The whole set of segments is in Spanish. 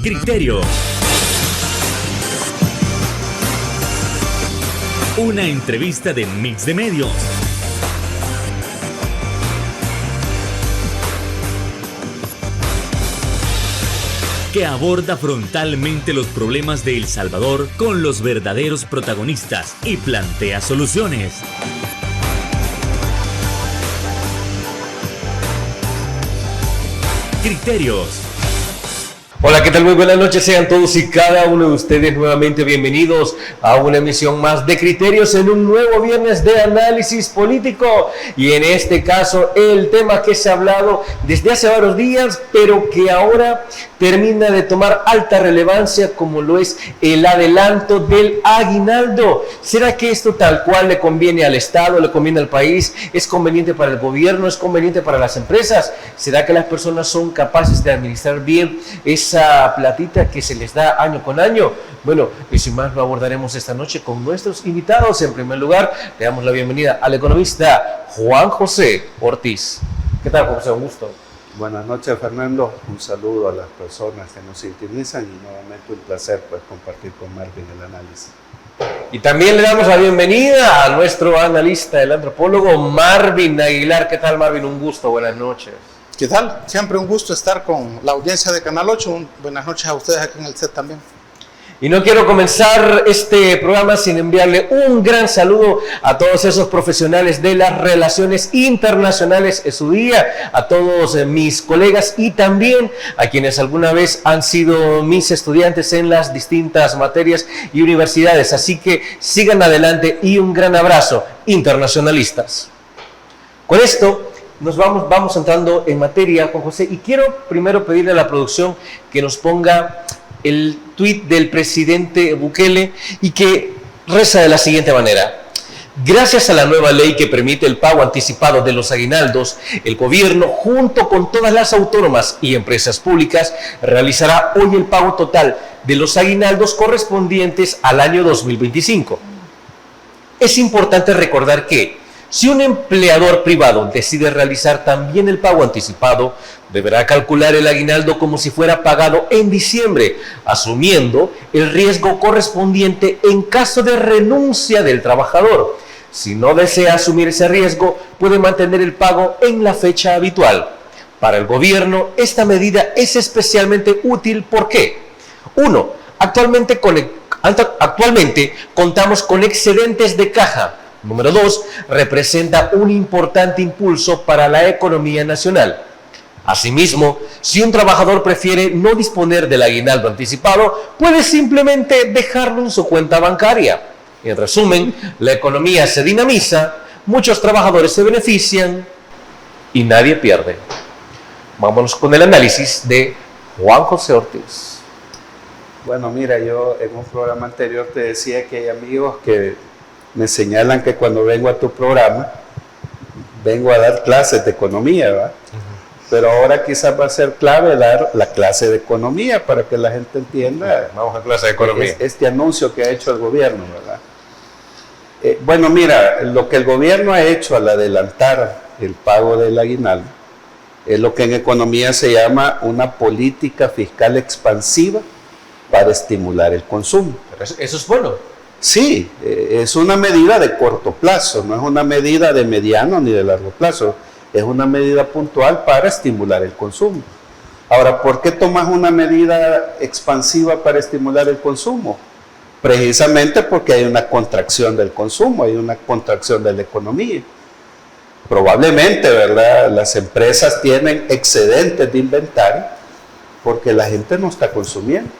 Criterios. Una entrevista de Mix de Medios. Que aborda frontalmente los problemas de El Salvador con los verdaderos protagonistas y plantea soluciones. Criterios. Hola, ¿qué tal? Muy buenas noches, sean todos y cada uno de ustedes nuevamente bienvenidos a una emisión más de Criterios en un nuevo viernes de análisis político. Y en este caso, el tema que se ha hablado desde hace varios días, pero que ahora termina de tomar alta relevancia, como lo es el adelanto del aguinaldo. ¿Será que esto tal cual le conviene al Estado, le conviene al país? ¿Es conveniente para el gobierno? ¿Es conveniente para las empresas? ¿Será que las personas son capaces de administrar bien esa platita que se les da año con año? Bueno, y sin más lo abordaremos esta noche con nuestros invitados. En primer lugar, le damos la bienvenida al economista Juan José Ortiz. ¿Qué tal, Juan José? Un gusto. Buenas noches, Fernando. Un saludo a las personas que nos sintonizan y nuevamente un placer pues compartir con Marvin el análisis. Y también le damos la bienvenida a nuestro analista, el antropólogo Marvin Aguilar. ¿Qué tal, Marvin? Un gusto, buenas noches. ¿Qué tal? Siempre un gusto estar con la audiencia de Canal 8. Buenas noches a ustedes aquí en el set también. Y no quiero comenzar este programa sin enviarle un gran saludo a todos esos profesionales de las relaciones internacionales en su día, a todos mis colegas y también a quienes alguna vez han sido mis estudiantes en las distintas materias y universidades. Así que sigan adelante y un gran abrazo, internacionalistas. Con esto nos vamos entrando en materia, Juan José, y quiero primero pedirle a la producción que nos ponga el tuit del presidente Bukele y que reza de la siguiente manera: gracias a la nueva ley que permite el pago anticipado de los aguinaldos, el gobierno, junto con todas las autónomas y empresas públicas, realizará hoy el pago total de los aguinaldos correspondientes al año 2025. Es importante recordar que si un empleador privado decide realizar también el pago anticipado, deberá calcular el aguinaldo como si fuera pagado en diciembre, asumiendo el riesgo correspondiente en caso de renuncia del trabajador. Si no desea asumir ese riesgo, puede mantener el pago en la fecha habitual. Para el gobierno, esta medida es especialmente útil. ¿Por qué? 1. Actualmente contamos con excedentes de caja. Número 2, representa un importante impulso para la economía nacional. Asimismo, si un trabajador prefiere no disponer del aguinaldo anticipado, puede simplemente dejarlo en su cuenta bancaria. En resumen, la economía se dinamiza, muchos trabajadores se benefician y nadie pierde. Vámonos con el análisis de Juan José Ortiz. Bueno, mira, yo en un programa anterior te decía que hay amigos que me señalan que cuando vengo a tu programa, vengo a dar clases de economía, ¿verdad? Pero ahora quizás va a ser clave dar la clase de economía para que la gente entienda. Vamos a clase de economía. Este anuncio que ha hecho el gobierno, ¿verdad? Bueno, mira, lo que el gobierno ha hecho al adelantar el pago del aguinaldo es lo que en economía se llama una política fiscal expansiva para estimular el consumo. Pero eso es bueno. Sí, es una medida de corto plazo, no es una medida de mediano ni de largo plazo, es una medida puntual para estimular el consumo. Ahora, ¿por qué tomas una medida expansiva para estimular el consumo? Precisamente porque hay una contracción del consumo, hay una contracción de la economía. Probablemente, ¿verdad?, las empresas tienen excedentes de inventario porque la gente no está consumiendo.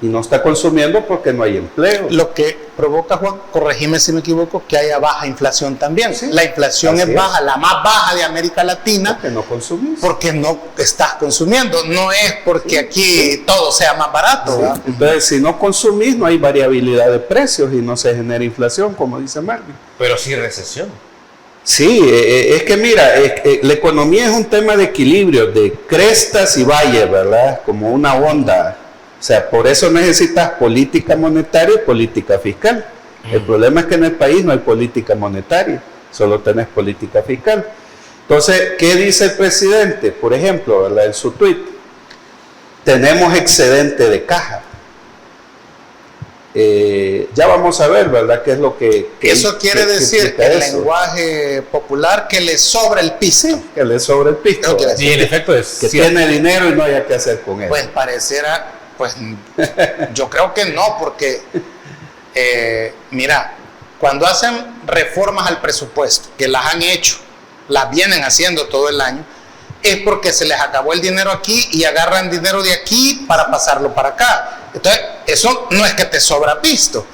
Y no está consumiendo porque no hay empleo. Lo que provoca, Juan, corregime si me equivoco, que haya baja inflación también. Sí, la inflación es baja, la más baja de América Latina. Porque no consumís. Porque no estás consumiendo. No es porque aquí todo sea más barato. Sí. Entonces, si no consumís, no hay variabilidad de precios y no se genera inflación, como dice Marvin. Pero sí recesión. Sí, es que mira, la economía es un tema de equilibrio, de crestas y valles, ¿verdad? Como una onda. O sea, por eso necesitas política monetaria y política fiscal. El problema es que en el país no hay política monetaria, solo tenés política fiscal. Entonces, ¿qué dice el presidente? Por ejemplo, ¿verdad?, en su tuit. tenemos excedente de caja. Ya vamos a ver, ¿verdad? ¿Qué es lo que eso quiere decir, en en lenguaje popular, que le sobra el piso? Sí, que le sobra el pisto. Y el efecto es Que tiene dinero y no haya qué hacer con él. Pues pareciera, pues yo creo que no, porque mira, cuando hacen reformas al presupuesto, que las han hecho, las vienen haciendo todo el año, es porque se les acabó el dinero aquí y agarran dinero de aquí para pasarlo para acá. Entonces, eso no es que te sobra pisto.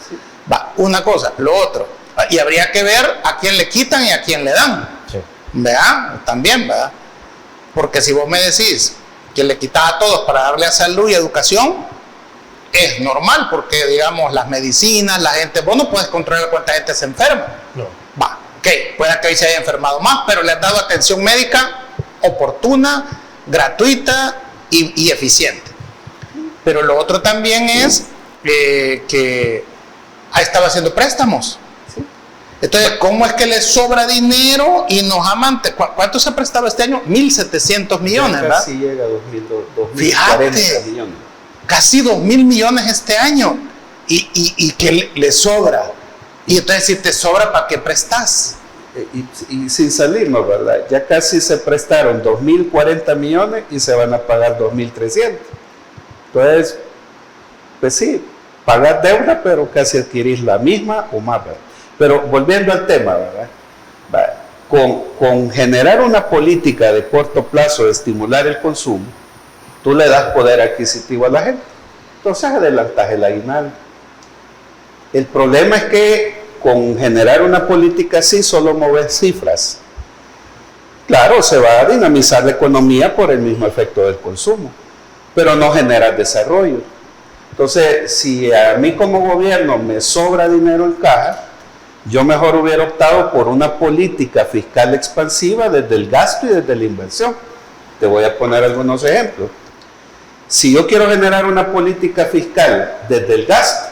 Va, una cosa, lo otro. Y habría que ver a quién le quitan y a quién le dan. Sí. ¿Verdad? También, ¿verdad? Porque si vos me decís que le quitas a todos para darle a salud y educación, es normal, porque digamos las medicinas, la gente, vos no puedes controlar cuánta gente se enferma. No. Va, ok, puede que hoy se haya enfermado más, pero le has dado atención médica oportuna, gratuita y eficiente. Pero lo otro también es que ha estado haciendo préstamos. Sí. Entonces, ¿cómo es que le sobra dinero y nos ha mantenido? ¿Cuánto se ha prestado este año? 1.700 millones, ¿verdad? Casi llega a 2.040 Fíjate. millones. Casi 2.000 millones este año. Y que le sobra. Y entonces, si te sobra, ¿para qué prestas? Y sin salirnos, ¿verdad? Ya casi se prestaron 2.040 millones y se van a pagar 2.300. Entonces, pues sí, pagar deuda, pero casi adquirís la misma o más, ¿verdad? Pero volviendo al tema, ¿verdad? Con generar una política de corto plazo de estimular el consumo, tú le das poder adquisitivo a la gente. Entonces adelantas el aguinaldo. El problema es que con generar una política así solo mover cifras. Claro, se va a dinamizar la economía por el mismo efecto del consumo, pero no genera desarrollo. Entonces, si a mí como gobierno me sobra dinero en caja, yo mejor hubiera optado por una política fiscal expansiva desde el gasto y desde la inversión. Te voy a poner algunos ejemplos. Si yo quiero generar una política fiscal desde el gasto,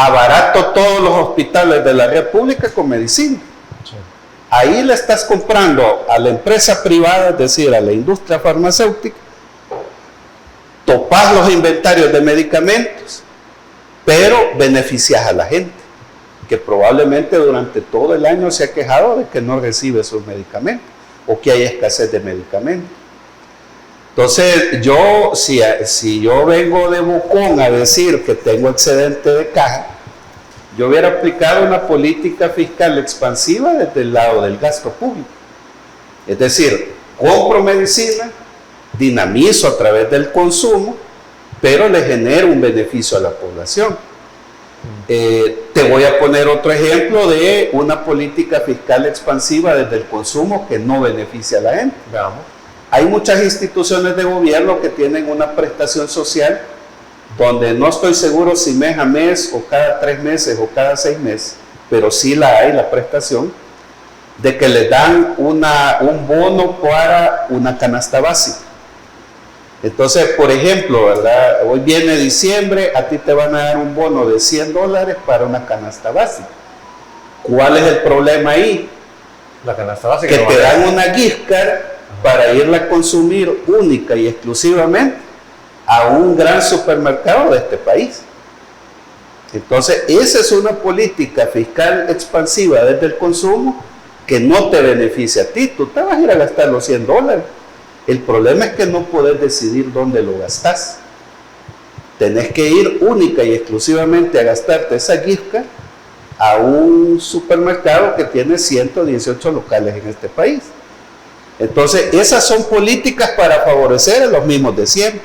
abarato todos los hospitales de la red pública con medicina. Sí. Ahí le estás comprando a la empresa privada, es decir, a la industria farmacéutica, topás los inventarios de medicamentos, pero beneficias a la gente, que probablemente durante todo el año se ha quejado de que no recibe sus medicamentos o que hay escasez de medicamentos. Entonces, si yo vengo de bocón a decir que tengo excedente de caja, yo hubiera aplicado una política fiscal expansiva desde el lado del gasto público. Es decir, compro medicina, dinamizo a través del consumo, pero le genero un beneficio a la población. Te voy a poner otro ejemplo de una política fiscal expansiva desde el consumo que no beneficia a la gente. Veamos. Hay muchas instituciones de gobierno que tienen una prestación social donde no estoy seguro si mes a mes o cada 3 meses o cada 6 meses, pero sí la prestación de que les dan un bono para una canasta básica. Entonces, por ejemplo, ¿verdad? Hoy viene diciembre, a ti te van a dar un bono de $100 para una canasta básica. ¿Cuál es el problema ahí? La canasta básica. Que te dan una gift card para irla a consumir única y exclusivamente a un gran supermercado de este país. Entonces, esa es una política fiscal expansiva desde el consumo que no te beneficia a ti. Tú te vas a ir a gastar los $100. El problema es que no podés decidir dónde lo gastás. Tenés que ir única y exclusivamente a gastarte esa gift card a un supermercado que tiene 118 locales en este país. Entonces, esas son políticas para favorecer a los mismos de siempre,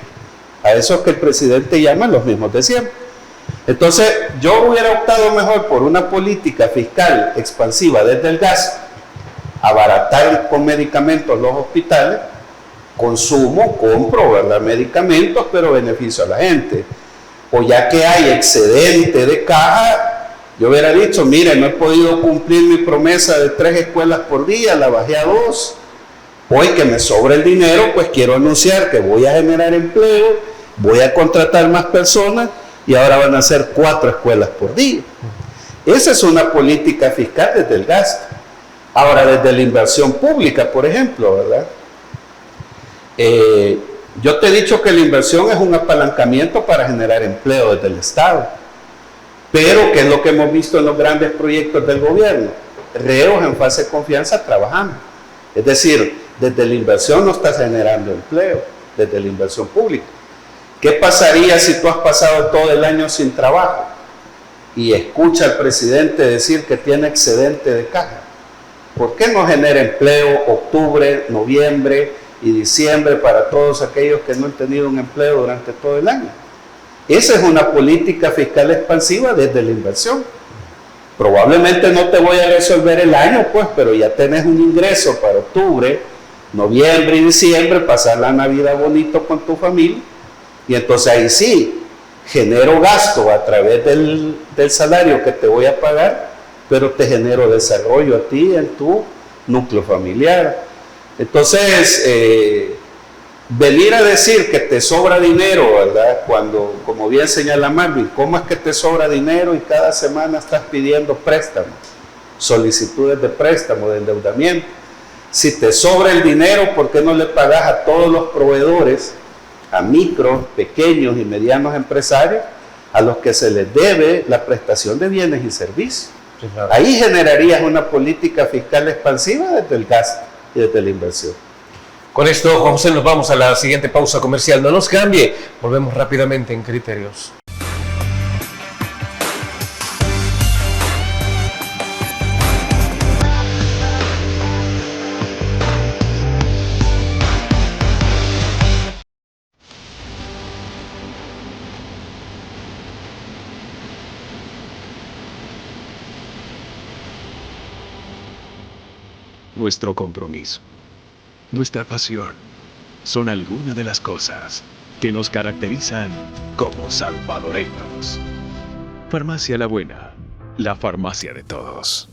a esos que el presidente llama los mismos de siempre. Entonces, yo hubiera optado mejor por una política fiscal expansiva desde el gasto, abaratar con medicamentos los hospitales, consumo, compro, ¿verdad?, medicamentos, pero beneficio a la gente. O ya que hay excedente de caja, yo hubiera dicho, mire, no he podido cumplir mi promesa de 3 escuelas por día, la bajé a 2. Hoy que me sobra el dinero, pues quiero anunciar que voy a generar empleo, voy a contratar más personas y ahora van a ser 4 escuelas por día. Esa es una política fiscal desde el gasto. Ahora, desde la inversión pública, por ejemplo, ¿verdad? Yo te he dicho que la inversión es un apalancamiento para generar empleo desde el Estado. Pero, ¿qué es lo que hemos visto en los grandes proyectos del gobierno? Reos en fase de confianza trabajando. Es decir, desde la inversión no estás generando empleo, desde la inversión pública. ¿Qué pasaría si tú has pasado todo el año sin trabajo y escucha al presidente decir que tiene excedente de caja? ¿Por qué no genera empleo octubre, noviembre y diciembre para todos aquellos que no han tenido un empleo durante todo el año? Esa es una política fiscal expansiva desde la inversión. Probablemente no te voy a resolver el año, pues, pero ya tenés un ingreso para octubre, noviembre y diciembre, pasar la Navidad bonito con tu familia. Y entonces ahí sí, genero gasto a través del salario que te voy a pagar, pero te genero desarrollo a ti en tu núcleo familiar. Entonces, venir a decir que te sobra dinero, ¿verdad? Cuando, como bien señala Marvin, ¿cómo es que te sobra dinero y cada semana estás pidiendo préstamos, solicitudes de préstamo, de endeudamiento? Si te sobra el dinero, ¿por qué no le pagas a todos los proveedores, a micros, pequeños y medianos empresarios, a los que se les debe la prestación de bienes y servicios? Sí, claro. Ahí generarías una política fiscal expansiva desde el gasto y desde la inversión. Con esto, Juan José, nos vamos a la siguiente pausa comercial. No nos cambie, volvemos rápidamente en Criterios. Nuestro compromiso, nuestra pasión, son algunas de las cosas que nos caracterizan como salvadoreños. Farmacia La Buena, la farmacia de todos.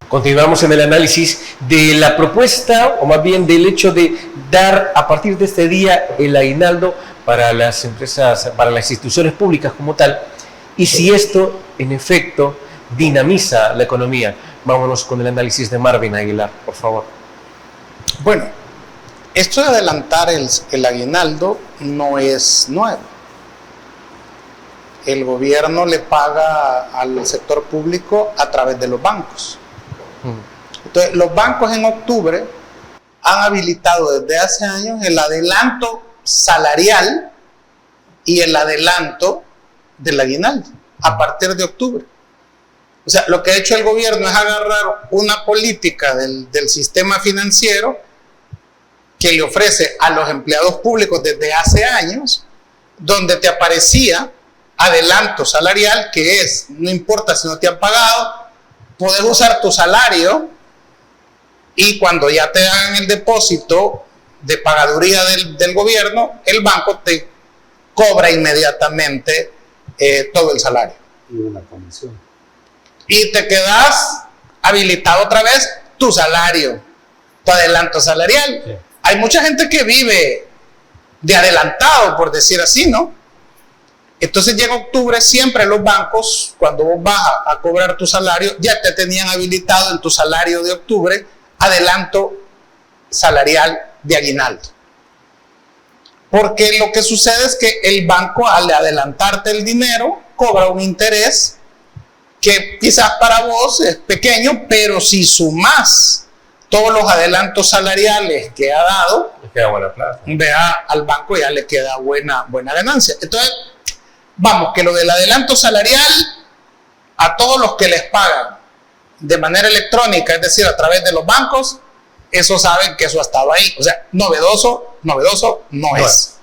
Continuamos en el análisis de la propuesta, o más bien del hecho de dar a partir de este día el aguinaldo para las empresas, para las instituciones públicas como tal, y si esto en efecto dinamiza la economía. Vámonos con el análisis de Marvin Aguilar, por favor. Bueno, esto de adelantar el aguinaldo no es nuevo. El gobierno le paga al sector público a través de los bancos. Entonces, los bancos en octubre han habilitado desde hace años el adelanto salarial y el adelanto del aguinaldo a partir de octubre. O sea, lo que ha hecho el gobierno es agarrar una política del sistema financiero que le ofrece a los empleados públicos desde hace años, donde te aparecía adelanto salarial, que es, no importa si no te han pagado, podés usar tu salario y cuando ya te dan el depósito de pagaduría del gobierno, el banco te cobra inmediatamente todo el salario. Y una comisión. Y te quedas habilitado otra vez tu salario, tu adelanto salarial. Sí. Hay mucha gente que vive de adelantado, por decir así, ¿no? Entonces llega octubre, siempre los bancos, cuando vos vas a cobrar tu salario, ya te tenían habilitado en tu salario de octubre adelanto salarial de aguinaldo. Porque lo que sucede es que el banco, al adelantarte el dinero, cobra un interés que quizás para vos es pequeño, pero si sumás todos los adelantos salariales que ha dado, le queda buena plata. Vea, al banco ya le queda buena ganancia. Entonces, vamos, que lo del adelanto salarial a todos los que les pagan de manera electrónica, es decir, a través de los bancos, eso saben que eso ha estado ahí. O sea, novedoso no es.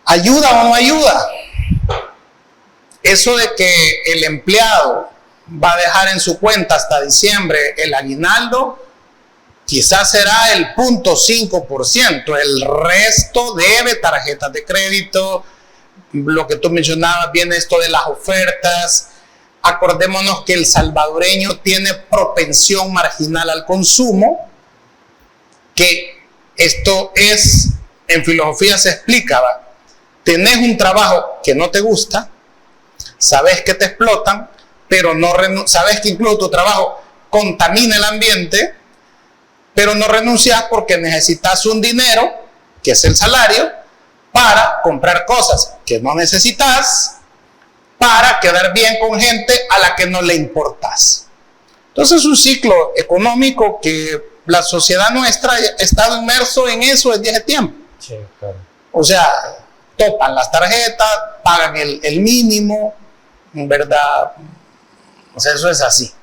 ¿Ayuda o no ayuda? Eso de que el empleado va a dejar en su cuenta hasta diciembre el aguinaldo, quizás será el 0.5%. El resto debe tarjetas de crédito. Lo que tú mencionabas, viene esto de las ofertas. Acordémonos que el salvadoreño tiene propensión marginal al consumo, que esto es, en filosofía se explica, ¿va? tenés un trabajo que no te gusta, sabes que te explotan, pero sabes que incluso tu trabajo contamina el ambiente, pero no renuncias porque necesitas un dinero, que es el salario, para comprar cosas que no necesitas, para quedar bien con gente a la que no le importas. Entonces es un ciclo económico que la sociedad nuestra ha estado inmerso en eso desde hace tiempo. Sí, claro. O sea, topan las tarjetas, pagan el mínimo, ¿verdad? O sea, eso es así.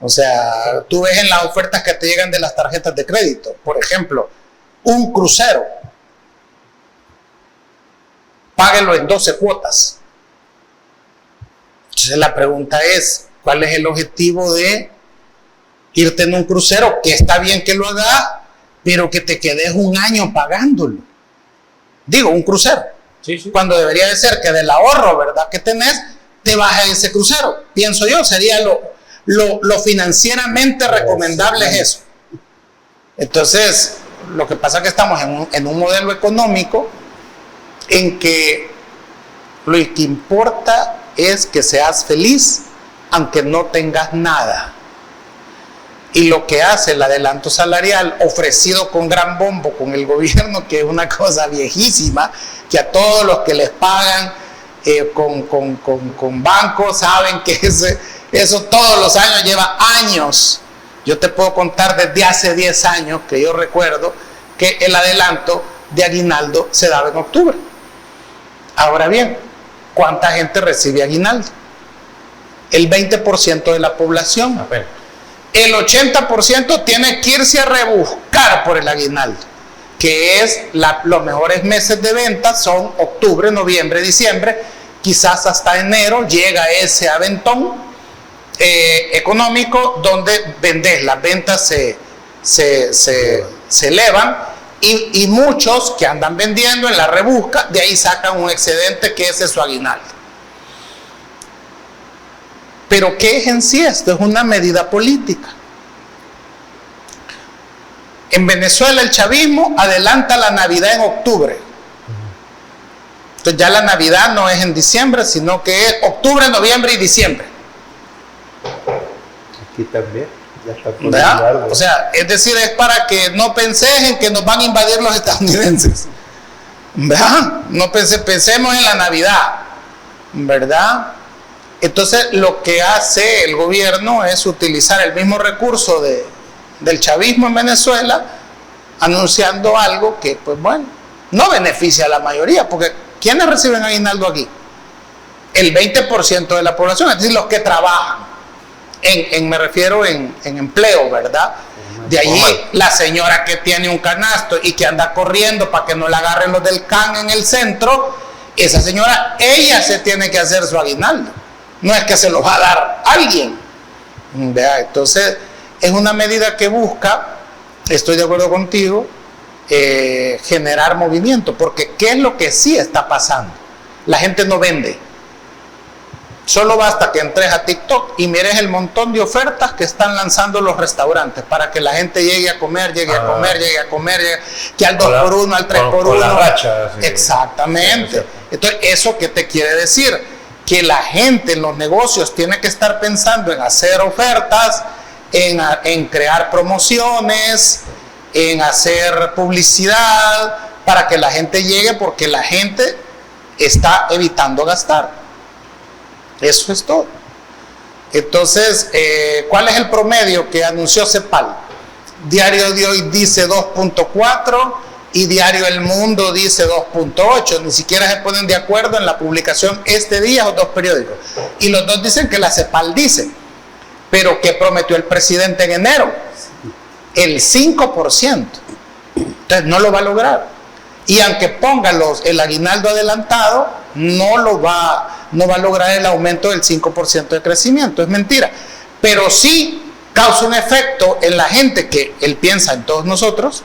O sea, tú ves en las ofertas que te llegan de las tarjetas de crédito, por ejemplo, un crucero, páguelo en 12 cuotas. Entonces la pregunta es, ¿cuál es el objetivo de irte en un crucero? Que está bien que lo hagas, pero que te quedes un año pagándolo. Digo, un crucero. Sí, sí. Cuando debería de ser que del ahorro, ¿verdad?, que tenés, te vas a ese crucero. Pienso yo, sería lo financieramente recomendable es eso. Entonces, lo que pasa es que estamos en un modelo económico en que lo que importa es que seas feliz aunque no tengas nada. Y lo que hace el adelanto salarial ofrecido con gran bombo con el gobierno, que es una cosa viejísima, que a todos los que les pagan con bancos saben que eso todos los años lleva años. Yo te puedo contar desde hace 10 años que yo recuerdo que el adelanto de aguinaldo se daba en octubre. Ahora bien, ¿cuánta gente recibe aguinaldo? El 20% de la población. Apenas. El 80% tiene que irse a rebuscar por el aguinaldo, que es los mejores meses de venta son octubre, noviembre, diciembre, quizás hasta enero llega ese aventón económico donde vendes, las ventas se elevan y muchos que andan vendiendo en la rebusca, de ahí sacan un excedente que es su aguinaldo. Pero ¿qué es en sí esto? Es una medida política. En Venezuela el chavismo adelanta la Navidad en octubre. Entonces ya la Navidad no es en diciembre, sino que es octubre, noviembre y diciembre. Aquí también, ya está por ¿verdad? O sea, es decir, es para que no penses en que nos van a invadir los estadounidenses. ¿Verdad? No pensemos en la Navidad. ¿Verdad? Entonces lo que hace el gobierno es utilizar el mismo recurso del chavismo en Venezuela, anunciando algo que, pues bueno, no beneficia a la mayoría, porque ¿quiénes reciben aguinaldo aquí? El 20% de la población, es decir, los que trabajan, me refiero en empleo, ¿verdad? De allí la señora que tiene un canasto y que anda corriendo para que no la agarren los del CAN en el centro, esa señora, ella se tiene que hacer su aguinaldo. No es que se lo va a dar alguien. ¿Vea? Entonces, es una medida que busca, estoy de acuerdo contigo, generar movimiento. Porque, ¿qué es lo que sí está pasando? La gente no vende. Solo basta que entres a TikTok y mires el montón de ofertas que están lanzando los restaurantes para que la gente llegue a comer, llegue a comer, que al 2x1, al 3x1. La racha, sí. Exactamente. Sí. Entonces, ¿eso qué te quiere decir? Que la gente en los negocios tiene que estar pensando en hacer ofertas, en crear promociones, en hacer publicidad, para que la gente llegue, porque la gente está evitando gastar. Eso es todo. Entonces, ¿cuál es el promedio que anunció CEPAL? Diario de Hoy dice 2.4 y Diario El Mundo dice 2.8. Ni siquiera se ponen de acuerdo en la publicación este día, o dos periódicos. Y los dos dicen que la CEPAL dice. Pero ¿qué prometió el presidente en enero? El 5%. Entonces no lo va a lograr. Y aunque ponga el aguinaldo adelantado, no va a lograr el aumento del 5% de crecimiento. Es mentira. Pero sí causa un efecto en la gente que él piensa en todos nosotros.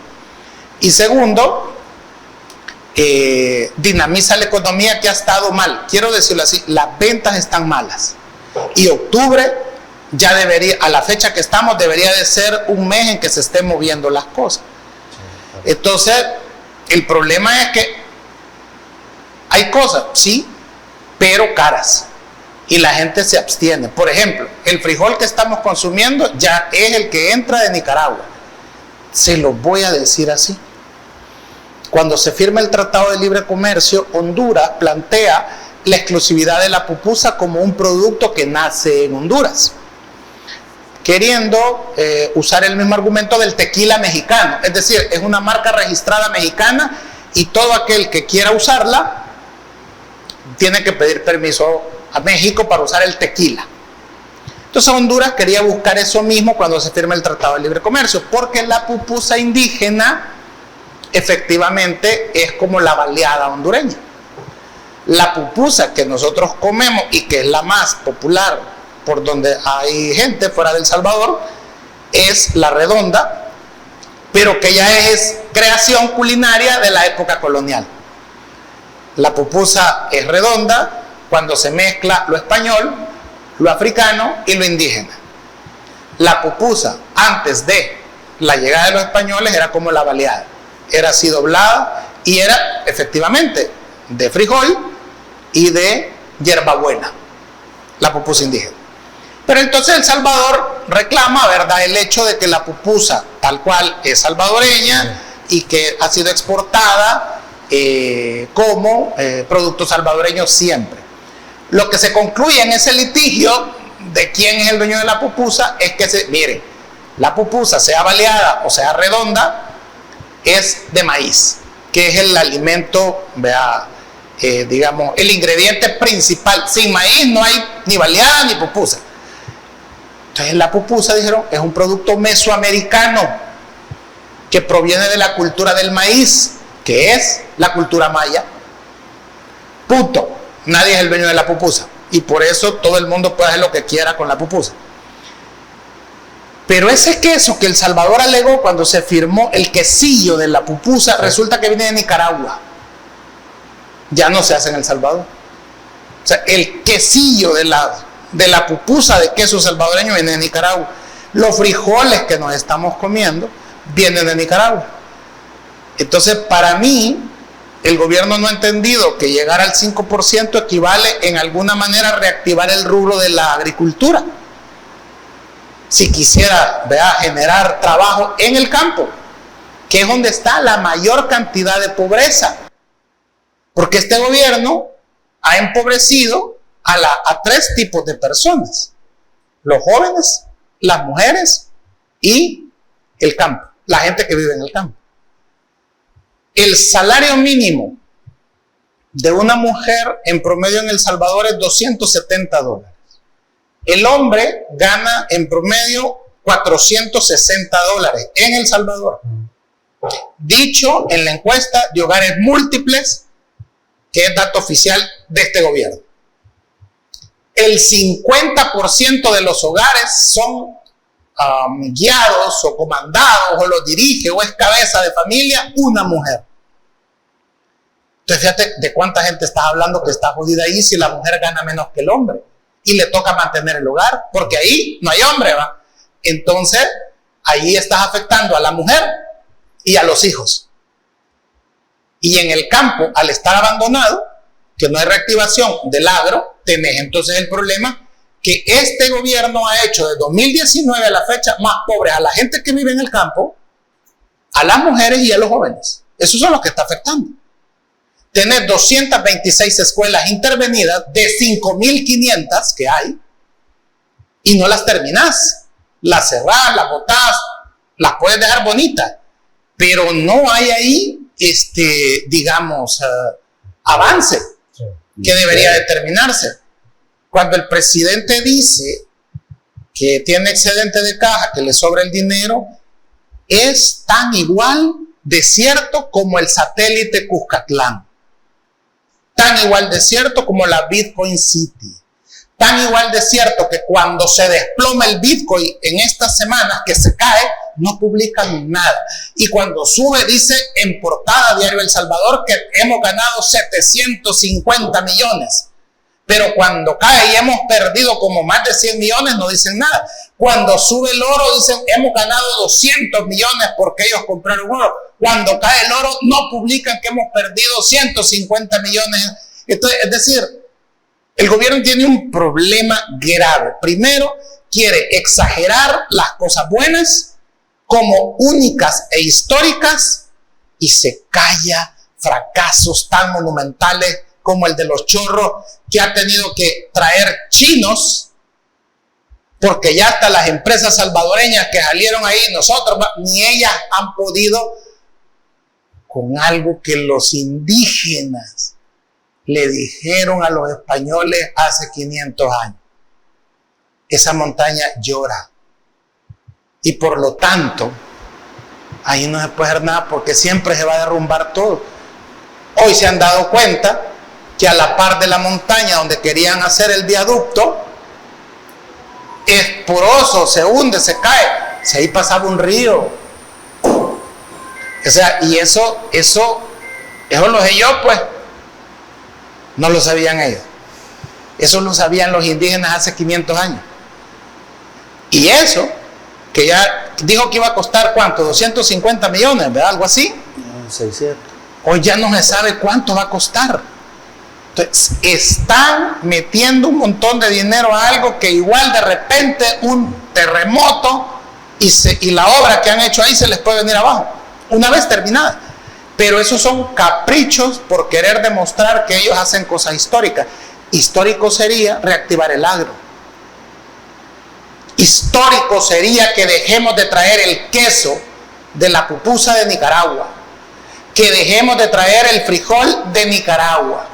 Y segundo, dinamiza la economía que ha estado mal. Quiero decirlo así, las ventas están malas. Y octubre ya debería, a la fecha que estamos, debería de ser un mes en que se estén moviendo las cosas. Entonces, el problema es que Hay cosas, sí, pero caras. Y la gente se abstiene. Por ejemplo, el frijol que estamos consumiendo ya es el que entra de Nicaragua. Se lo voy a decir así. Cuando se firma el Tratado de Libre Comercio, Honduras plantea la exclusividad de la pupusa como un producto que nace en Honduras, queriendo usar el mismo argumento del tequila mexicano. Es decir, es una marca registrada mexicana y todo aquel que quiera usarla tiene que pedir permiso a México para usar el tequila. Entonces Honduras quería buscar eso mismo cuando se firma el Tratado de Libre Comercio, porque la pupusa indígena efectivamente es como la baleada hondureña. La pupusa que nosotros comemos y que es la más popular por donde hay gente fuera de El Salvador es la redonda, pero que ya es creación culinaria de la época colonial. La pupusa es redonda cuando se mezcla lo español, lo africano y lo indígena. La pupusa antes de la llegada de los españoles era como la baleada, era así doblada y era efectivamente de frijol y de hierbabuena, la pupusa indígena. Pero entonces El Salvador reclama, ¿verdad?, el hecho de que la pupusa tal cual es salvadoreña y que ha sido exportada como producto salvadoreño siempre. Lo que se concluye en ese litigio de quién es el dueño de la pupusa es que, miren, la pupusa, sea baleada o sea redonda, es de maíz, que es el alimento, vea, digamos, el ingrediente principal. Sin maíz no hay ni baleada ni pupusa. Entonces la pupusa, dijeron, es un producto mesoamericano que proviene de la cultura del maíz, que es la cultura maya. Punto. Nadie es el dueño de la pupusa y por eso todo el mundo puede hacer lo que quiera con la pupusa. Pero ese queso que El Salvador alegó cuando se firmó el quesillo de la pupusa, resulta que viene de Nicaragua. Ya no se hace en El Salvador. O sea, el quesillo de la pupusa de queso salvadoreño viene de Nicaragua. Los frijoles que nos estamos comiendo vienen de Nicaragua. Entonces, para mí, el gobierno no ha entendido que llegar al 5% equivale en alguna manera a reactivar el rubro de la agricultura. Si quisiera, vea, generar trabajo en el campo, que es donde está la mayor cantidad de pobreza. Porque este gobierno ha empobrecido a tres tipos de personas: los jóvenes, las mujeres y el campo, la gente que vive en el campo. El salario mínimo de una mujer en promedio en El Salvador es $270. El hombre gana en promedio $460 en El Salvador. Dicho en la encuesta de hogares múltiples, que es dato oficial de este gobierno. El 50% de los hogares son guiados o comandados, o los dirige o es cabeza de familia una mujer. Entonces fíjate de cuánta gente estás hablando que está jodida ahí si la mujer gana menos que el hombre y le toca mantener el hogar, porque ahí no hay hombre, ¿va? Entonces ahí estás afectando a la mujer y a los hijos. Y en el campo, al estar abandonado, que no hay reactivación del agro, tenés entonces el problema que este gobierno ha hecho de 2019 a la fecha más pobres a la gente que vive en el campo, a las mujeres y a los jóvenes. Esos son los que está afectando. Tenés 226 escuelas intervenidas de 5.500 que hay y no las terminás. Las cerrás, las botás, las puedes dejar bonitas, pero no hay ahí, digamos, avance que debería determinarse. Cuando el presidente dice que tiene excedente de caja, que le sobra el dinero, es tan igual de cierto como el satélite Cuscatlán, tan igual de cierto como la Bitcoin City, tan igual de cierto que cuando se desploma el Bitcoin en estas semanas que se cae, no publican nada. Y cuando sube, dice en portada Diario El Salvador que hemos ganado 750 millones. Pero cuando cae y hemos perdido como más de 100 millones, no dicen nada. Cuando sube el oro, dicen hemos ganado 200 millones porque ellos compraron oro. cuando cae el oro no publican que hemos perdido 150 millones. Entonces, es decir, el gobierno tiene un problema grave. Primero, quiere exagerar las cosas buenas como únicas e históricas y se calla fracasos tan monumentales como el de los chorros, que ha tenido que traer chinos, porque ya hasta las empresas salvadoreñas que salieron ahí, nosotros, ni ellas han podido con algo que los indígenas le dijeron a los españoles hace 500 años. Esa montaña llora. Y por lo tanto, ahí no se puede hacer nada porque siempre se va a derrumbar todo. Hoy se han dado cuenta que a la par de la montaña donde querían hacer el viaducto, es poroso, se hunde, se cae. Si ahí pasaba un río. O sea, y eso lo sé yo, pues. No lo sabían ellos. Eso lo sabían los indígenas hace 500 años. Y eso, que ya dijo que iba a costar, ¿cuánto? 250 millones, ¿verdad? Algo así. 600. Hoy ya no se sabe cuánto va a costar. Entonces, están metiendo un montón de dinero a algo que igual de repente un terremoto y la obra que han hecho ahí se les puede venir abajo, una vez terminada. Pero esos son caprichos por querer demostrar que ellos hacen cosas históricas. Histórico sería reactivar el agro. Histórico sería que dejemos de traer el queso de la pupusa de Nicaragua, que dejemos de traer el frijol de Nicaragua.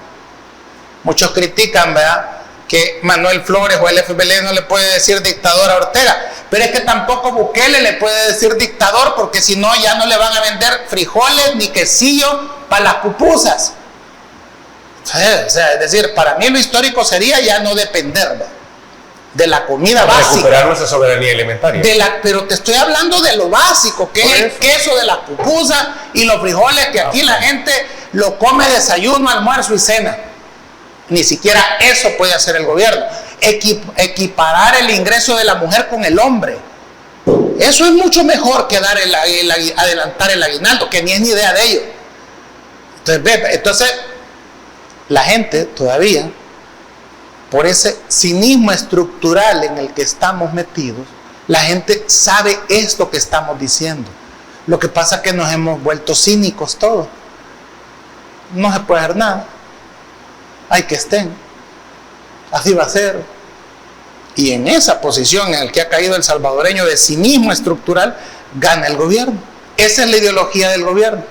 Muchos critican, ¿verdad?, que Manuel Flores o el FBL no le puede decir dictador a Ortega, pero es que tampoco Bukele le puede decir dictador, porque si no ya no le van a vender frijoles ni quesillo para las pupusas. O sea, es decir, para mí lo histórico sería ya no depender, ¿verdad?, de la comida básica. Recuperar nuestra soberanía alimentaria. Pero te estoy hablando de lo básico, que es el queso de las pupusas y los frijoles, que aquí la gente lo come desayuno, almuerzo y cena. Ni siquiera eso puede hacer el gobierno. Equiparar el ingreso de la mujer con el hombre. Eso es mucho mejor que dar adelantar el aguinaldo, que ni es ni idea de ello. Entonces, la gente todavía, por ese cinismo estructural en el que estamos metidos, la gente sabe esto que estamos diciendo. Lo que pasa es que nos hemos vuelto cínicos todos. No se puede hacer nada. Hay que estén. Así va a ser. Y en esa posición en la que ha caído el salvadoreño de cinismo estructural, gana el gobierno. Esa es la ideología del gobierno.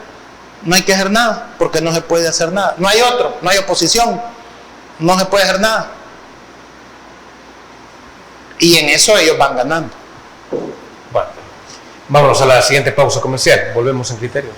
No hay que hacer nada, porque no se puede hacer nada. No hay otro, no hay oposición. No se puede hacer nada. Y en eso ellos van ganando. Bueno, vámonos a la siguiente pausa comercial. Volvemos en Criterios.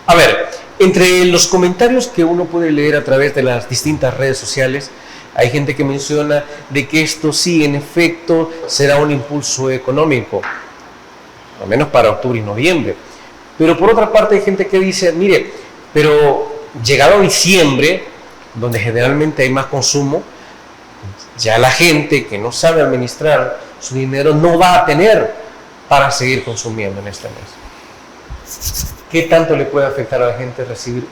A ver, entre los comentarios que uno puede leer a través de las distintas redes sociales, hay gente que menciona de que esto sí, en efecto, será un impulso económico, al menos para octubre y noviembre. Pero por otra parte hay gente que dice, mire, pero llegado a diciembre, donde generalmente hay más consumo, ya la gente que no sabe administrar su dinero no va a tener para seguir consumiendo en este mes. ¿Qué tanto le puede afectar a la gente recibir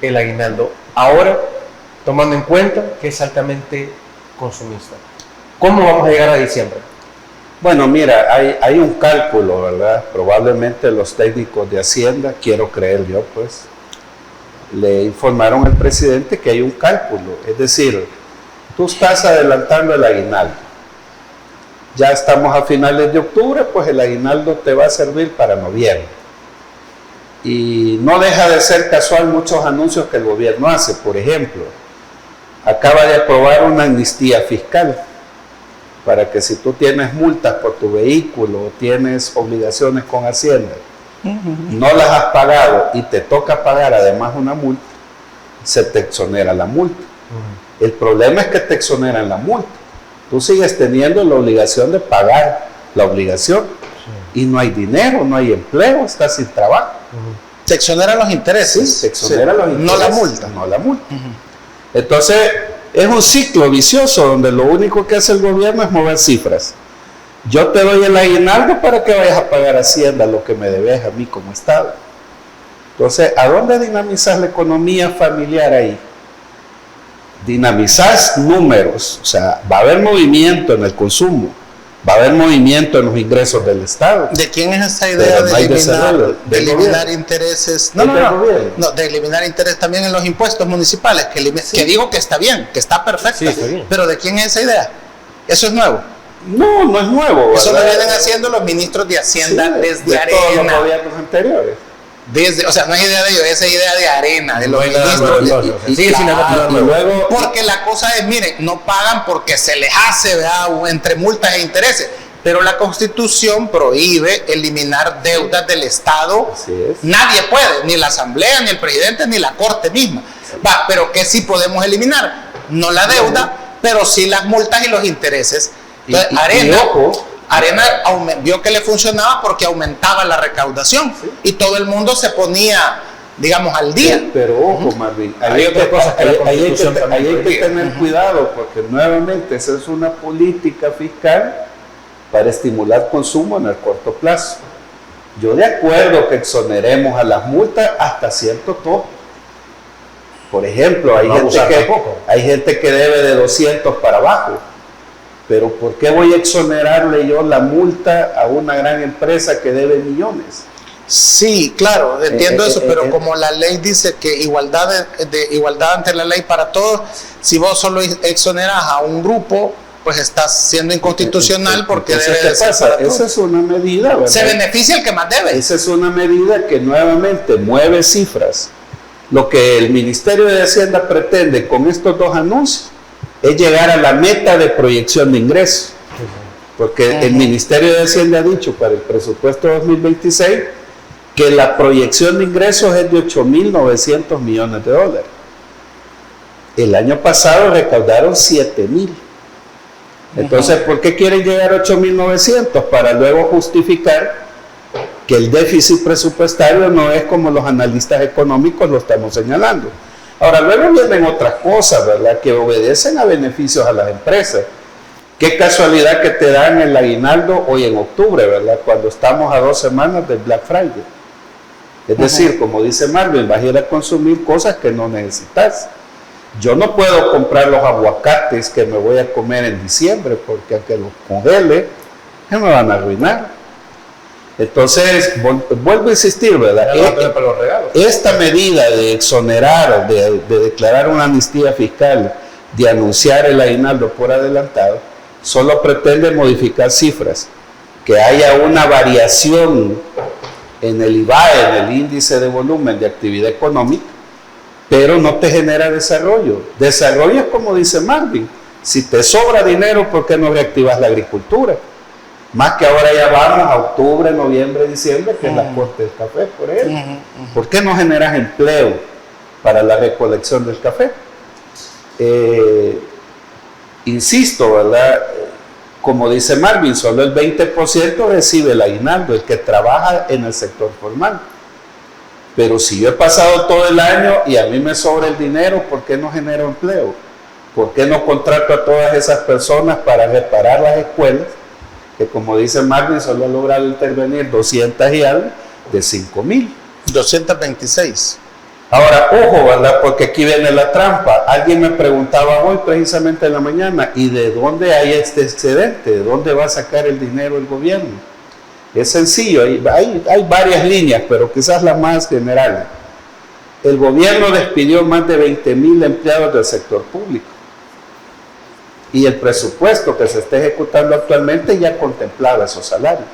el aguinaldo ahora, tomando en cuenta que es altamente consumista? ¿Cómo vamos a llegar a diciembre? Bueno, mira, hay un cálculo, ¿verdad? Probablemente los técnicos de Hacienda, quiero creer yo, pues, le informaron al presidente que hay un cálculo. Es decir, tú estás adelantando el aguinaldo. Ya estamos a finales de octubre, pues el aguinaldo te va a servir para noviembre. Y no deja de ser casual muchos anuncios que el gobierno hace. Por ejemplo, acaba de aprobar una amnistía fiscal para que si tú tienes multas por tu vehículo o tienes obligaciones con Hacienda, no las has pagado y te toca pagar además una multa, se te exonera la multa. El problema es que te exoneran la multa. Tú sigues teniendo la obligación de pagar la obligación. Y no hay dinero, no hay empleo, estás sin trabajo. Se exoneran los intereses. Se exoneran los intereses. No la multa. No la multa. Entonces, es un ciclo vicioso donde lo único que hace el gobierno es mover cifras. Yo te doy el aguinaldo para que vayas a pagar Hacienda lo que me debes a mí como Estado. Entonces, ¿a dónde dinamizas la economía familiar ahí? Dinamizas números, o sea, va a haber movimiento en el consumo, va a haber movimiento en los ingresos del Estado. ¿De quién es esa idea de eliminar intereses? No, de eliminar interés también en los impuestos municipales, que digo que está bien, que está perfecto. Sí, pero ¿de quién es esa idea? ¿Eso es nuevo? No, no es nuevo. Eso lo vienen haciendo los ministros de Hacienda desde Arena. Todos los gobiernos anteriores. O sea, no es idea de ellos, es idea de Arena, de los ministros. Porque la cosa es, miren, no pagan porque se les hace, ¿verdad?, entre multas e intereses. Pero la Constitución prohíbe eliminar deudas del Estado. Nadie puede, ni la Asamblea, ni el presidente, ni la Corte misma. Pero ¿qué sí podemos eliminar? No la deuda, pero sí las multas y los intereses. Entonces, Arena vio que le funcionaba porque aumentaba la recaudación y todo el mundo se ponía, digamos, al día. Sí, pero ojo, Marvin, hay que tener cuidado porque nuevamente esa es una política fiscal para estimular consumo en el corto plazo. Yo de acuerdo que exoneremos a las multas hasta cierto tope. Por ejemplo, hay gente que debe de 200 para abajo. Pero ¿por qué voy a exonerarle yo la multa a una gran empresa que debe millones? Sí, claro, entiendo eso, pero como la ley dice que igualdad ante la ley para todos, si vos solo exoneras a un grupo, pues estás siendo inconstitucional porque debe ser para todos. Esa es una medida, ¿verdad? Se beneficia el que más debe. Esa es una medida que nuevamente mueve cifras. Lo que el Ministerio de Hacienda pretende con estos dos anuncios es llegar a la meta de proyección de ingresos, porque el Ministerio de Hacienda ha dicho para el presupuesto 2026 que la proyección de ingresos es de 8.900 millones de dólares. El año pasado recaudaron 7.000. Entonces, ¿por qué quieren llegar a 8.900? Para luego justificar que el déficit presupuestario no es como los analistas económicos lo estamos señalando. Ahora, luego vienen otras cosas, ¿verdad?, que obedecen a beneficios a las empresas. Qué casualidad que te dan el aguinaldo hoy en octubre, ¿verdad?, cuando estamos a 2 semanas del Black Friday. Es decir, como dice Marvin, vas a ir a consumir cosas que no necesitas. Yo no puedo comprar los aguacates que me voy a comer en diciembre, porque aunque los congele, se me van a arruinar. Entonces, vuelvo a insistir, ¿verdad? Esta medida de exonerar, de declarar una amnistía fiscal, de anunciar el aguinaldo por adelantado, solo pretende modificar cifras, que haya una variación en el IVAE, en el índice de volumen de actividad económica, pero no te genera desarrollo. Desarrollo es como dice Marvin, si te sobra dinero, ¿por qué no reactivas la agricultura? Más que ahora ya vamos a octubre, noviembre, diciembre, que es la corte del café, por ejemplo. ¿Por qué no generas empleo para la recolección del café? Insisto, ¿verdad? Como dice Marvin, solo el 20% recibe el aguinaldo, el que trabaja en el sector formal. Pero si yo he pasado todo el año y a mí me sobra el dinero, ¿por qué no genero empleo? ¿Por qué no contrato a todas esas personas para reparar las escuelas? Que como dice Marvin, solo ha logrado intervenir 200 y algo de 5.000. 226. Ahora, ojo, ¿verdad? Porque aquí viene la trampa. Alguien me preguntaba hoy, precisamente en la mañana, ¿y de dónde hay este excedente? ¿De dónde va a sacar el dinero el gobierno? Es sencillo, hay varias líneas, pero quizás las más generales. El gobierno despidió más de 20.000 empleados del sector público. Y el presupuesto que se está ejecutando actualmente ya contemplaba esos salarios.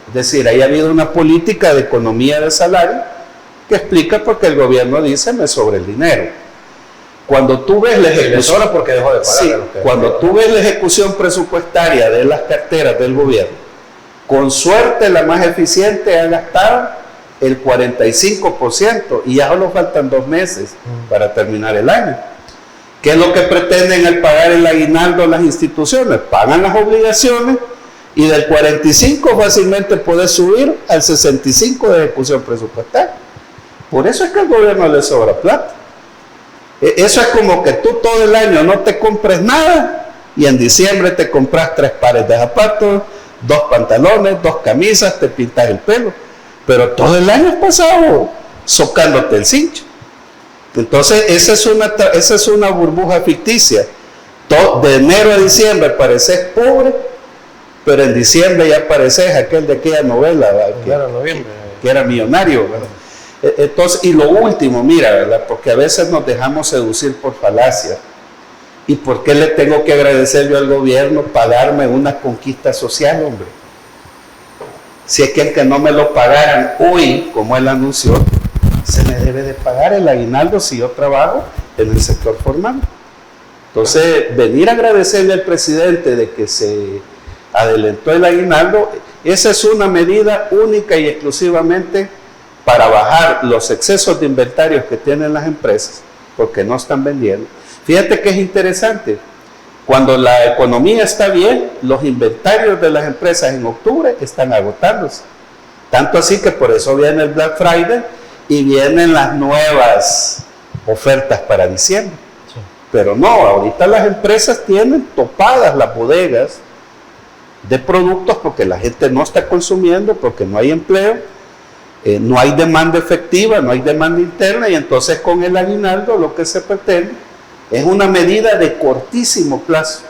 Es decir, ahí ha habido una política de economía de salario que explica por qué el gobierno dice me sobra el dinero. Cuando tú ves la ejecución, porque dejó de pagar, cuando tú ves la ejecución presupuestaria de las carteras del gobierno, con suerte la más eficiente ha gastado el 45% y ya solo faltan 2 meses para terminar el año. ¿Qué es lo que pretenden al pagar el aguinaldo a las instituciones? Pagan las obligaciones y del 45 fácilmente puede subir al 65 de ejecución presupuestaria. Por eso es que al gobierno le sobra plata. Eso es como que tú todo el año no te compres nada y en diciembre te compras 3 pares de zapatos, 2 pantalones, 2 camisas, te pintas el pelo. Pero todo el año has pasado socándote el cincho. Entonces esa es una burbuja ficticia. De enero a diciembre pareces pobre, pero en diciembre ya pareces aquel de aquella novela, que era millonario, ¿verdad? Entonces, y lo último, mira, ¿verdad? Porque a veces nos dejamos seducir por falacias. ¿Y por qué le tengo que agradecer yo al gobierno para darme una conquista social, hombre? Si es que no me lo pagaran hoy, como él anunció, se me debe de pagar el aguinaldo si yo trabajo en el sector formal. Entonces, venir a agradecerle al presidente de que se adelantó el aguinaldo, esa es una medida única y exclusivamente para bajar los excesos de inventarios que tienen las empresas, porque no están vendiendo. Fíjate que es interesante, cuando la economía está bien, los inventarios de las empresas en octubre están agotándose. Tanto así que por eso viene el Black Friday y vienen las nuevas ofertas para diciembre. Sí. Pero no, ahorita las empresas tienen topadas las bodegas de productos porque la gente no está consumiendo, porque no hay empleo. No hay demanda efectiva, no hay demanda interna y entonces con el aguinaldo lo que se pretende es una medida de cortísimo plazo,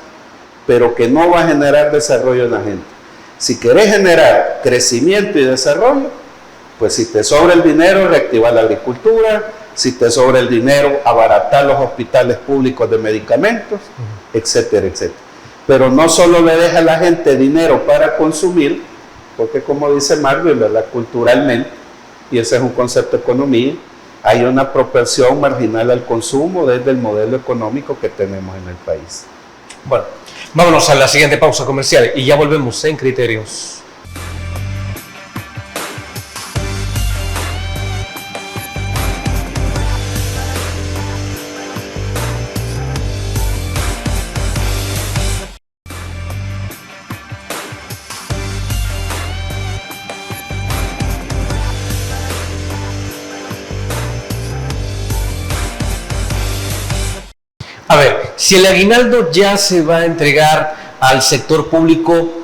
pero que no va a generar desarrollo en la gente. Si querés generar crecimiento y desarrollo, pues si te sobra el dinero, reactivar la agricultura, si te sobra el dinero, abaratar los hospitales públicos de medicamentos, etcétera, etcétera. Pero no solo le deja a la gente dinero para consumir, porque como dice Marvin, ¿verdad? Culturalmente, y ese es un concepto de economía, hay una propensión marginal al consumo desde el modelo económico que tenemos en el país. Bueno, vámonos a la siguiente pausa comercial y ya volvemos en Criterios. A ver, si el aguinaldo ya se va a entregar al sector público,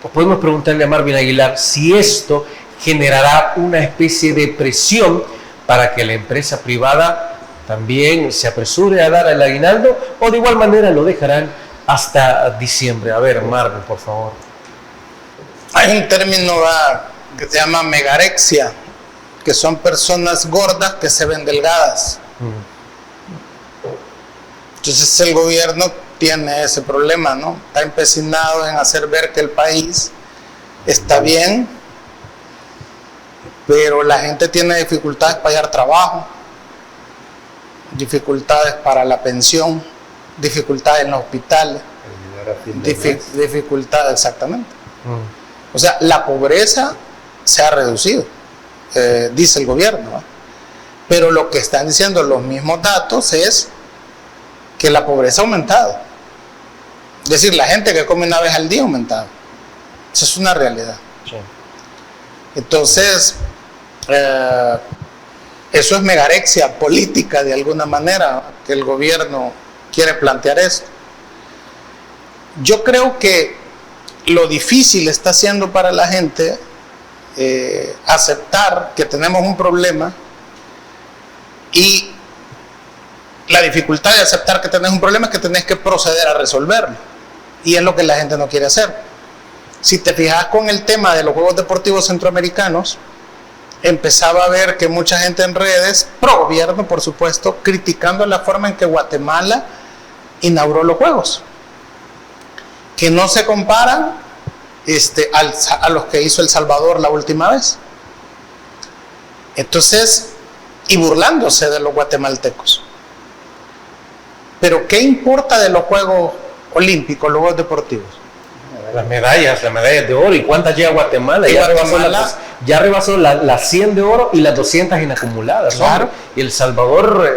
pues podemos preguntarle a Marvin Aguilar si esto generará una especie de presión para que la empresa privada también se apresure a dar el aguinaldo o de igual manera lo dejarán hasta diciembre. A ver, Marvin, por favor. Hay un término que se llama megarexia, que son personas gordas que se ven delgadas. Entonces el gobierno tiene ese problema, ¿no? Está empecinado en hacer ver que el país está bien, pero la gente tiene dificultades para hallar trabajo, dificultades para la pensión, dificultades en los hospitales, dificultades, exactamente. O sea, la pobreza se ha reducido, dice el gobierno, ¿no? Pero lo que están diciendo los mismos datos es que la pobreza ha aumentado. Es decir, la gente que come una vez al día ha aumentado. Esa es una realidad. Sí. Entonces, eso es megarexia política de alguna manera, que el gobierno quiere plantear esto. Yo creo que lo difícil está siendo para la gente aceptar que tenemos un problema, y la dificultad de aceptar que tenés un problema es que tenés que proceder a resolverlo, y es lo que la gente no quiere hacer. Si te fijas con el tema de los Juegos Deportivos Centroamericanos, empezaba a ver que mucha gente en redes, pro gobierno por supuesto, criticando la forma en que Guatemala inauguró los Juegos, que no se comparan a los que hizo El Salvador la última vez. Entonces, y burlándose de los guatemaltecos. Pero ¿qué importa de los Juegos Olímpicos, los Juegos Deportivos? Las medallas de oro. ¿Y cuántas lleva Guatemala? Ya rebasó las 100 de oro y las 200 inacumuladas. Claro. Y El Salvador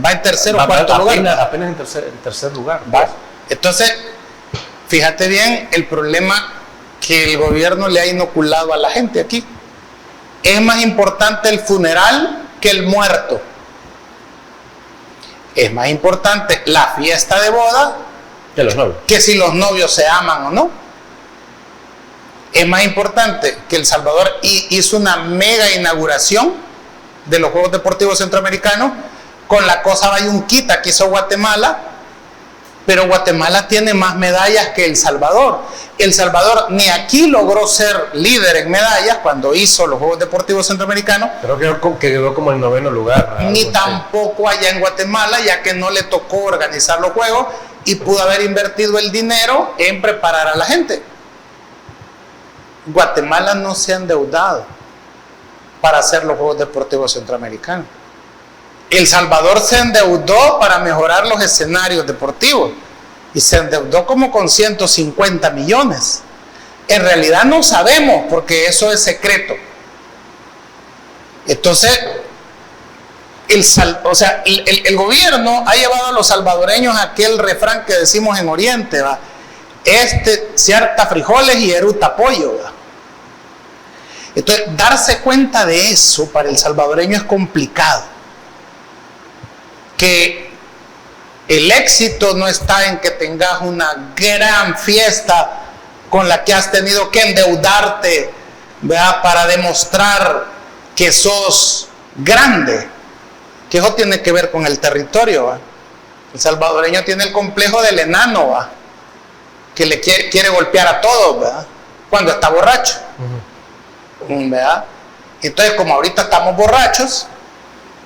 Va en tercer o Va cuarto lugar. Apenas en tercer lugar. Va. Entonces, fíjate bien el problema que el gobierno le ha inoculado a la gente aquí. Es más importante el funeral que el muerto. Es más importante la fiesta de boda Que los novios. que si los novios se aman o no. Es más importante que El Salvador hizo una mega inauguración de los Juegos Deportivos Centroamericanos con la cosa bayunquita que hizo Guatemala, pero Guatemala tiene más medallas que El Salvador. El Salvador ni aquí logró ser líder en medallas cuando hizo los Juegos Deportivos Centroamericanos, Creo que quedó como en 9º lugar. ni tampoco allá en Guatemala, ya que no le tocó organizar los Juegos y pudo haber invertido el dinero en preparar a la gente. Guatemala no se ha endeudado para hacer los Juegos Deportivos Centroamericanos. El Salvador se endeudó para mejorar los escenarios deportivos y se endeudó como con 150 millones. En realidad no sabemos porque eso es secreto. Entonces, el gobierno ha llevado a los salvadoreños a aquel refrán que decimos en Oriente, ¿va? Se harta frijoles y eruta pollo, ¿va? Entonces, darse cuenta de eso para el salvadoreño es complicado. Que el éxito no está en que tengas una gran fiesta con la que has tenido que endeudarte, ¿verdad?, para demostrar que sos grande, que eso tiene que ver con el territorio, ¿va? El salvadoreño tiene el complejo del enano, ¿va?, que le quiere golpear a todos, ¿verdad?, cuando está borracho. ¿Verdad? Entonces, como ahorita estamos borrachos,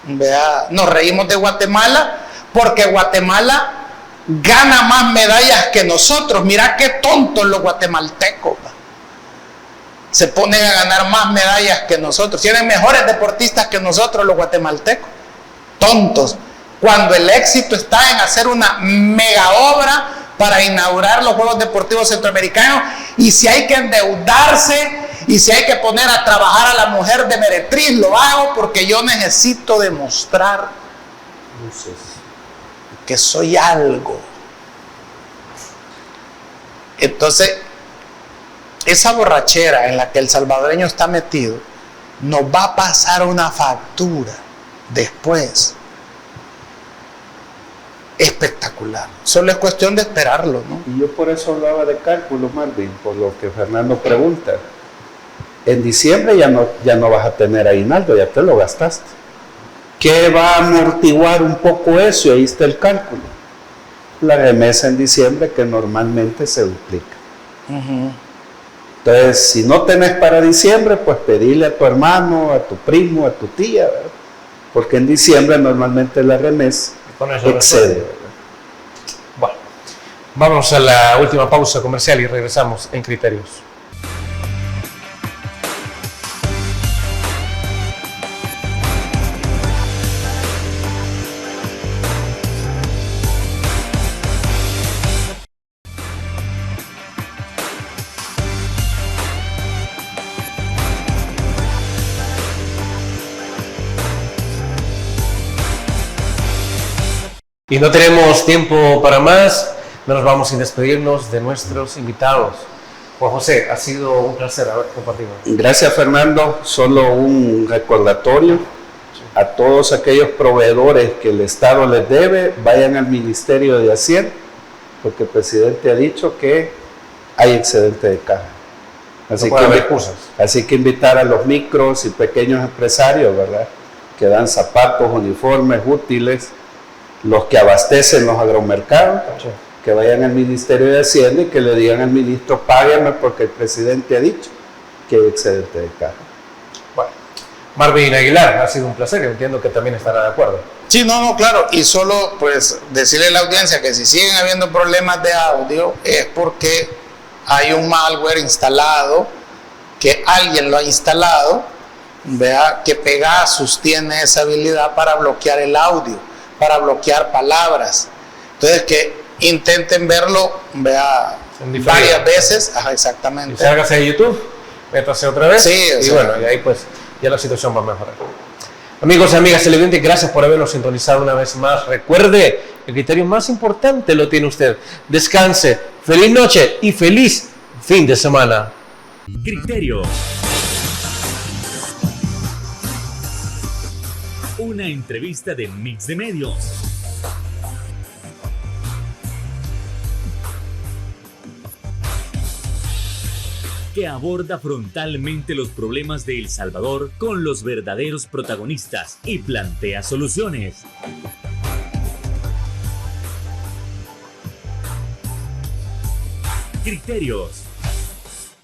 ¿verdad?, nos reímos de Guatemala porque Guatemala gana más medallas que nosotros. Mira qué tontos los guatemaltecos, ¿va? Se ponen a ganar más medallas que nosotros. Tienen mejores deportistas que nosotros los guatemaltecos. Tontos. Cuando el éxito está en hacer una mega obra para inaugurar los Juegos Deportivos Centroamericanos, y si hay que endeudarse y si hay que poner a trabajar a la mujer de meretriz, lo hago porque yo necesito demostrar que soy algo. Entonces, esa borrachera en la que el salvadoreño está metido nos va a pasar una factura después espectacular. Solo es cuestión de esperarlo, ¿no? Y yo por eso hablaba de cálculo, Marvin, por lo que Fernando pregunta. En diciembre ya no vas a tener aguinaldo, ya te lo gastaste. ¿Qué va a amortiguar un poco eso? Y ahí está el cálculo. La remesa en diciembre, que normalmente se duplica. Entonces, si no tenés para diciembre, pues pedirle a tu hermano, a tu primo, a tu tía, ¿verdad? Porque en diciembre normalmente la remesa excede, ¿verdad? Bueno, vamos a la última pausa comercial y regresamos en Criterios. Y no tenemos tiempo para más, no nos vamos sin despedirnos de nuestros invitados. Juan José, ha sido un placer haber compartido. Gracias, Fernando. Solo un recordatorio a todos aquellos proveedores que el Estado les debe, vayan al Ministerio de Hacienda, porque el presidente ha dicho que hay excedente de caja. Así que invitar a los micros y pequeños empresarios, ¿verdad?, que dan zapatos, uniformes, útiles, los que abastecen los agromercados, sí, que vayan al Ministerio de Hacienda y que le digan al ministro, págueme porque el presidente ha dicho que hay excedente de caja. Bueno, Marvin Aguilar, ha sido un placer, yo entiendo que también estará de acuerdo. Sí, no, claro, y solo pues decirle a la audiencia que si siguen habiendo problemas de audio es porque hay un malware instalado, que alguien lo ha instalado, vea que Pegasus tiene esa habilidad para bloquear el audio, para bloquear palabras. Entonces que intenten verlo, vea, varias veces. Ajá, exactamente. Y sálgase de YouTube, métase otra vez, sí, y bueno, y ahí pues ya la situación va a mejorar. Amigos y amigas televidentes, gracias por habernos sintonizado una vez más. Recuerde, el criterio más importante lo tiene usted. Descanse, feliz noche y feliz fin de semana. Criterio. Una entrevista de Mix de Medios. Que aborda frontalmente los problemas de El Salvador con los verdaderos protagonistas y plantea soluciones. Criterios.